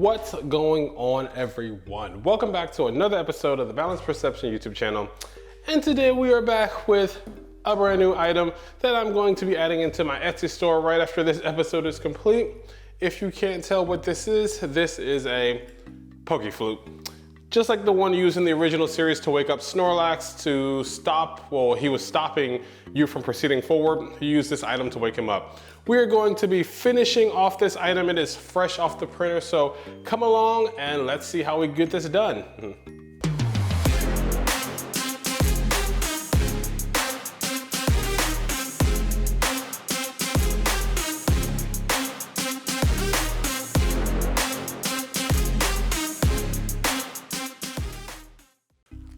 What's going on, everyone? Welcome back to another episode of the Boundless Perception YouTube channel. And today we are back with a brand new item that I'm going to be adding into my Etsy store right after this episode is complete. If you can't tell what this is a Pokeflute. Just like the one used in the original series to wake up Snorlax to stop, well, he was stopping you from proceeding forward. You use this item to wake him up. We are going to be finishing off this item. It is fresh off the printer, so come along and let's see how we get this done.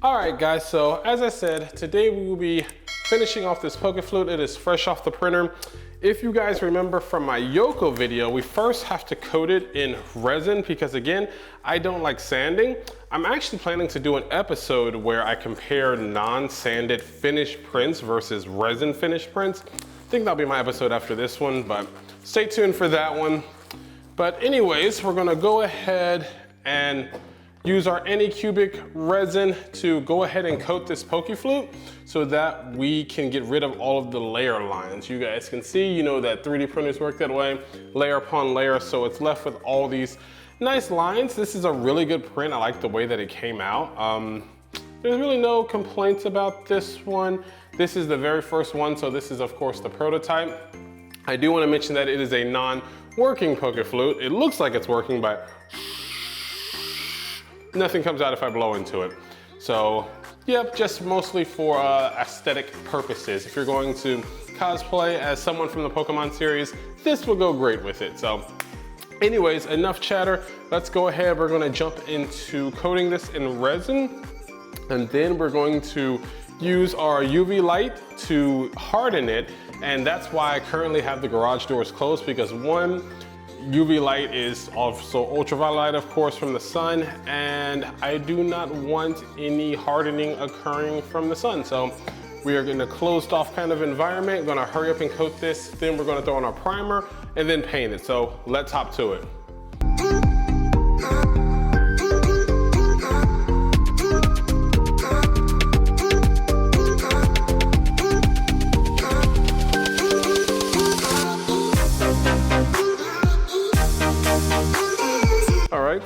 All right, guys, so as I said, today we will be finishing off this Pokeflute. It is fresh off the printer. If you guys remember from my Yoko video, we first have to coat it in resin because, again, I don't like sanding. I'm actually planning to do an episode where I compare non-sanded finished prints versus resin finished prints. I think that'll be my episode after this one, but stay tuned for that one. But anyways, we're gonna go ahead and use our Anycubic resin to go ahead and coat this Pokeflute so that we can get rid of all of the layer lines. You guys can see, you know that 3D printers work that way, layer upon layer, so it's left with all these nice lines. This is a really good print. I like the way that it came out. There's really no complaints about this one. This is the very first one, so this is of course the prototype. I do want to mention that it is a non-working Pokeflute. It looks like it's working, but nothing comes out if I blow into it. So, yep, just mostly for aesthetic purposes. If you're going to cosplay as someone from the Pokemon series, this will go great with it. So, anyways, enough chatter. Let's go ahead. We're gonna jump into coating this in resin. And then we're going to use our UV light to harden it. And that's why I currently have the garage doors closed, because one, UV light is also ultraviolet light, of course, from the sun, and I do not want any hardening occurring from the sun. So we are in a closed off kind of environment, gonna hurry up and coat this, then we're gonna throw in our primer and then paint it. So let's hop to it.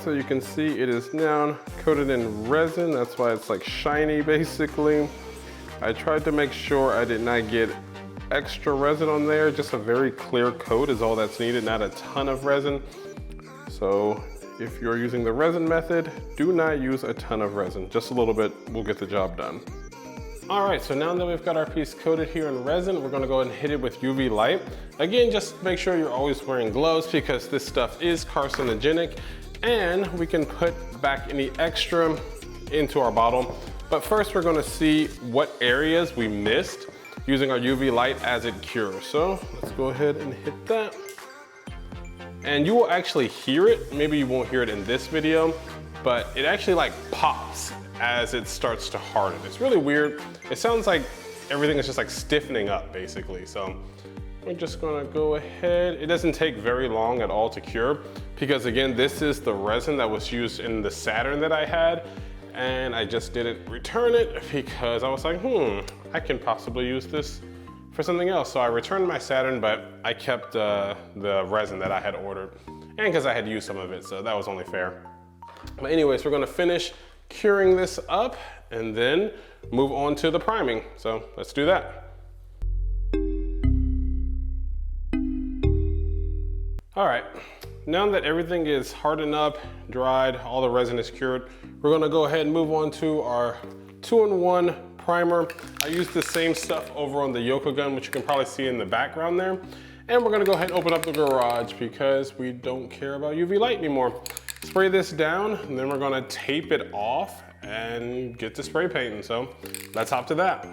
So you can see it is now coated in resin. That's why it's like shiny basically. I tried to make sure I did not get extra resin on there. Just a very clear coat is all that's needed, not a ton of resin. So if you're using the resin method, do not use a ton of resin. Just a little bit will get the job done. All right, so now that we've got our piece coated here in resin, we're gonna go ahead and hit it with UV light. Again, just make sure you're always wearing gloves because this stuff is carcinogenic. And we can put back any extra into our bottle. But first we're gonna see what areas we missed using our UV light as it cures. So let's go ahead and hit that. And you will actually hear it. Maybe you won't hear it in this video, but it actually like pops as it starts to harden. It's really weird. It sounds like everything is just like stiffening up basically. So we're just gonna go ahead. It doesn't take very long at all to cure because again, this is the resin that was used in the Saturn that I had, and I just didn't return it because I was like, I can possibly use this for something else. So I returned my Saturn, but I kept the resin that I had ordered, and because I had used some of it, so that was only fair. But anyways, we're gonna finish curing this up and then move on to the priming. So let's do that. All right, now that everything is hardened up, dried, all the resin is cured, we're gonna go ahead and move on to our 2-in-1 primer. I use the same stuff over on the Yoko gun, which you can probably see in the background there. And we're gonna go ahead and open up the garage because we don't care about UV light anymore. Spray this down, and then we're gonna tape it off and get to spray painting. So let's hop to that.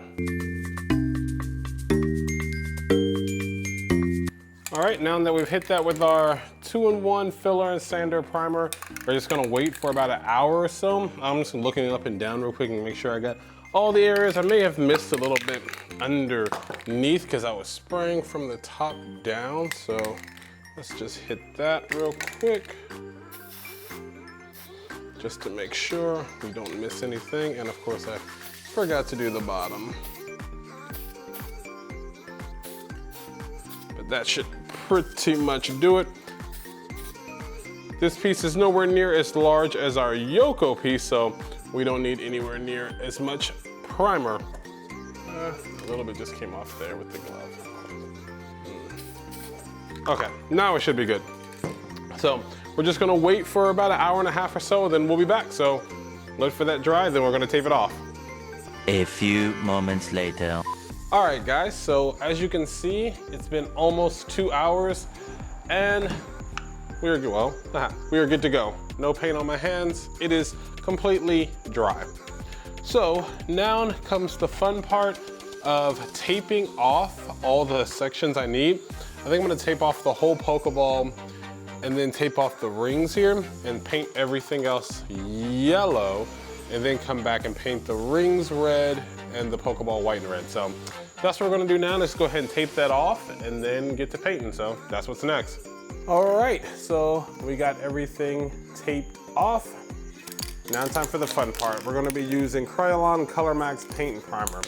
All right, now that we've hit that with our 2-in-1 filler and sander primer, we're just gonna wait for about an hour or so. I'm just looking up and down real quick and make sure I got all the areas. I may have missed a little bit underneath because I was spraying from the top down. So let's just hit that real quick. just to make sure we don't miss anything. And of course I forgot to do the bottom. But that should pretty much do it. This piece is nowhere near as large as our Yoko piece, so we don't need anywhere near as much primer. A little bit just came off there with the glove. Okay, now it should be good. So we're just gonna wait for about an hour and a half or so, then we'll be back. So look for that dry, then we're gonna tape it off. A few moments later. All right, guys, so as you can see, it's been almost 2 hours and we are good to go. No paint on my hands. It is completely dry. So now comes the fun part of taping off all the sections I need. I think I'm gonna tape off the whole Pokeball and then tape off the rings here and paint everything else yellow, and then come back and paint the rings red and the Pokeball white and red. So that's what we're gonna do now. Let's go ahead and tape that off and then get to painting. So that's what's next. All right, so we got everything taped off. Now time for the fun part. We're gonna be using Krylon Color Max Paint and Primer.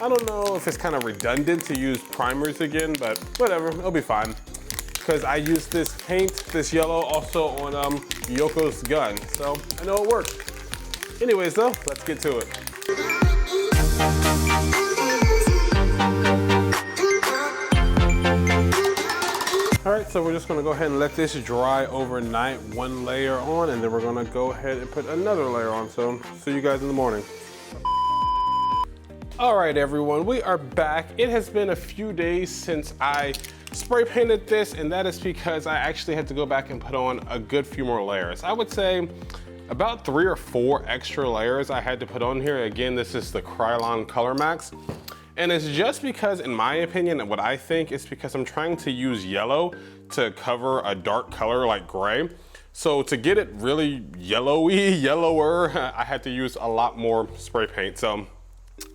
I don't know if it's kind of redundant to use primers again, but whatever, it'll be fine. Because I used this paint, this yellow, also on Yoko's gun, so I know it works. Anyways though, let's get to it. All right, so we're just gonna go ahead and let this dry overnight, one layer on, and then we're gonna go ahead and put another layer on. So see you guys in the morning. All right, everyone, we are back. It has been a few days since I spray painted this, and that is because I actually had to go back and put on a good few more layers. I would say about 3 or 4 extra layers I had to put on here. Again, this is the Krylon Color Max. And it's just because, in my opinion, and what I think is because I'm trying to use yellow to cover a dark color like gray. So to get it really yellower, I had to use a lot more spray paint. So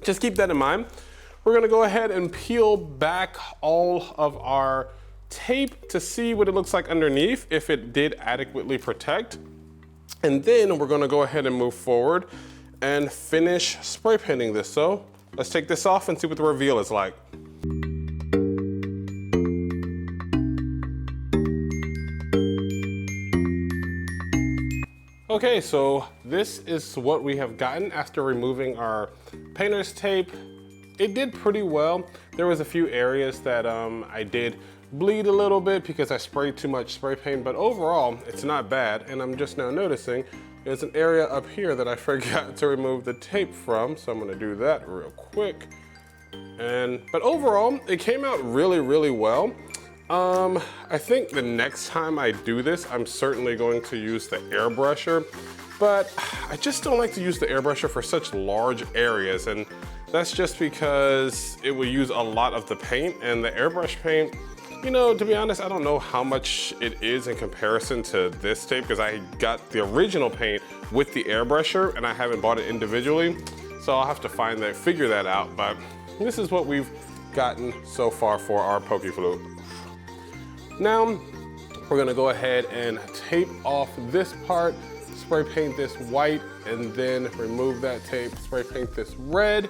just keep that in mind. We're gonna go ahead and peel back all of our tape to see what it looks like underneath, if it did adequately protect. And then we're gonna go ahead and move forward and finish spray painting this. So let's take this off and see what the reveal is like. Okay, so this is what we have gotten after removing our painter's tape. It did pretty well. There was a few areas that I did bleed a little bit because I sprayed too much spray paint, but overall, it's not bad. And I'm just now noticing there's an area up here that I forgot to remove the tape from, so I'm gonna do that real quick. But overall, it came out really well. I think the next time I do this, I'm certainly going to use the AirBrusher, but I just don't like to use the AirBrusher for such large areas, and that's just because it will use a lot of the paint, and the airbrush paint, you know, to be honest, I don't know how much it is in comparison to this tape, because I got the original paint with the AirBrusher and I haven't bought it individually, so I'll have to figure that out, but this is what we've gotten so far for our Pokeflute. Now, we're gonna go ahead and tape off this part, spray paint this white, and then remove that tape, spray paint this red,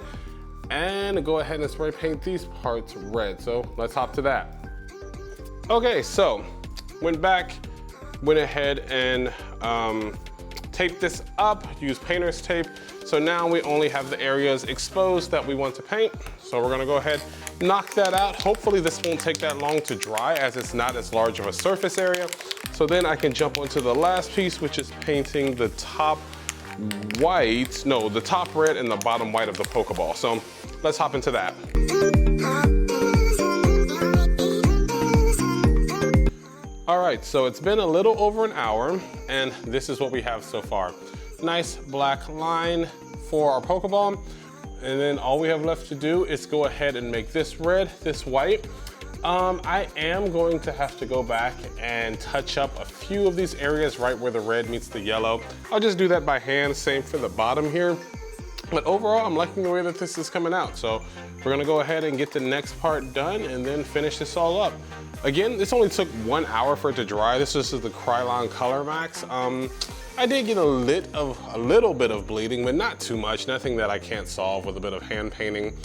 and go ahead and spray paint these parts red. So let's hop to that. Okay, so went ahead and taped this up, used painter's tape. So now we only have the areas exposed that we want to paint. So we're gonna go ahead, knock that out. Hopefully this won't take that long to dry, as it's not as large of a surface area. So then I can jump onto the last piece, which is painting the top white, no, the top red and the bottom white of the Pokeball. So let's hop into that. All right, so it's been a little over an hour, and this is what we have so far. Nice black line for our Pokeball. And then all we have left to do is go ahead and make this red, this white. I am going to have to go back and touch up a few of these areas right where the red meets the yellow. I'll just do that by hand, same for the bottom here. But overall, I'm liking the way that this is coming out. So we're gonna go ahead and get the next part done and then finish this all up. Again, this only took 1 hour for it to dry. This is the Krylon Color Max. I did get a little bit of bleeding, but not too much. Nothing that I can't solve with a bit of hand painting.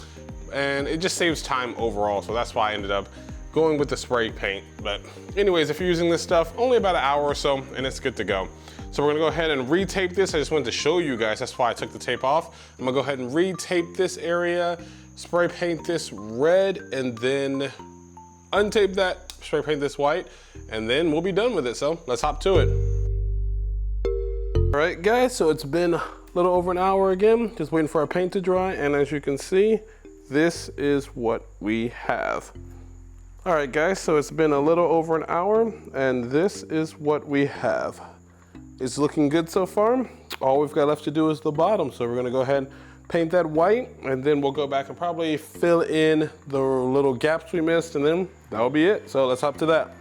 And it just saves time overall. So that's why I ended up going with the spray paint. But anyways, if you're using this stuff, only about an hour or so and it's good to go. So we're gonna go ahead and retape this. I just wanted to show you guys, that's why I took the tape off. I'm gonna go ahead and retape this area, spray paint this red, and then untape that, spray paint this white, and then we'll be done with it. So let's hop to it. All right guys, so it's been a little over an hour again, just waiting for our paint to dry. And as you can see, this is what we have. All right guys, so it's been a little over an hour and this is what we have. It's looking good so far. All we've got left to do is the bottom. So we're gonna go ahead and paint that white, and then we'll go back and probably fill in the little gaps we missed, and then that'll be it. So let's hop to that.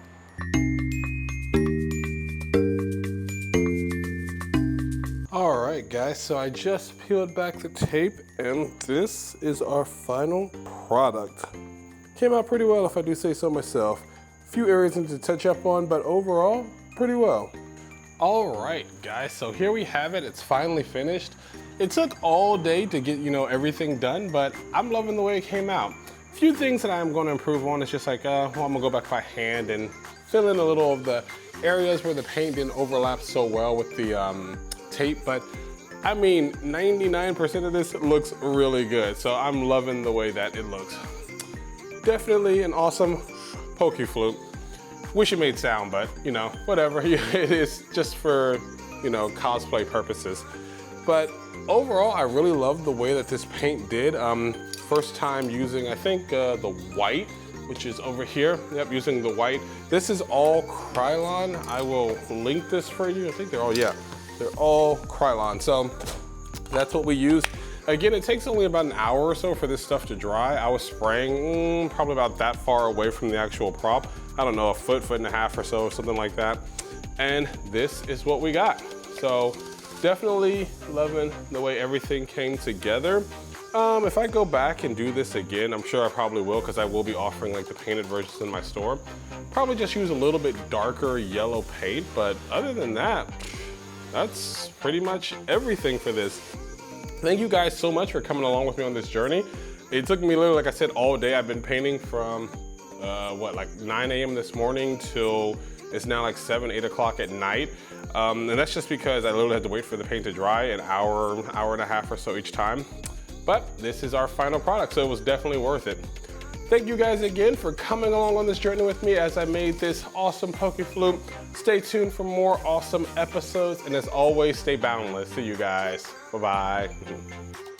All right guys, so I just peeled back the tape and this is our final product. Came out pretty well if I do say so myself. A few areas I need to touch up on, but overall, pretty well. All right, guys, so here we have it. It's finally finished. It took all day to get, everything done, but I'm loving the way it came out. A few things that I'm going to improve on is just like, well, I'm gonna go back by hand and fill in a little of the areas where the paint didn't overlap so well with the tape, but I mean, 99% of this looks really good. So I'm loving the way that it looks. Definitely an awesome Pokeflute. Wish it made sound, but whatever. It is just for, cosplay purposes. But overall, I really love the way that this paint did. First time using, I think, the white, which is over here. Yep, using the white. This is all Krylon. I will link this for you. I think they're all Krylon. So that's what we use. Again, it takes only about an hour or so for this stuff to dry. I was spraying probably about that far away from the actual prop. I don't know, a foot and a half or so, something like that. And this is what we got. So definitely loving the way everything came together. If I go back and do this again, I'm sure I probably will, because I will be offering like the painted versions in my store. Probably just use a little bit darker yellow paint, but other than that, that's pretty much everything for this. Thank you guys so much for coming along with me on this journey. It took me literally, like I said, all day. I've been painting from like 9 a.m. this morning till it's now like 7, 8 o'clock at night. And that's just because I literally had to wait for the paint to dry an hour and a half or so each time. But this is our final product, so it was definitely worth it. Thank you guys again for coming along on this journey with me as I made this awesome Pokeflute. Stay tuned for more awesome episodes, and as always, stay boundless. See you guys. Bye-bye.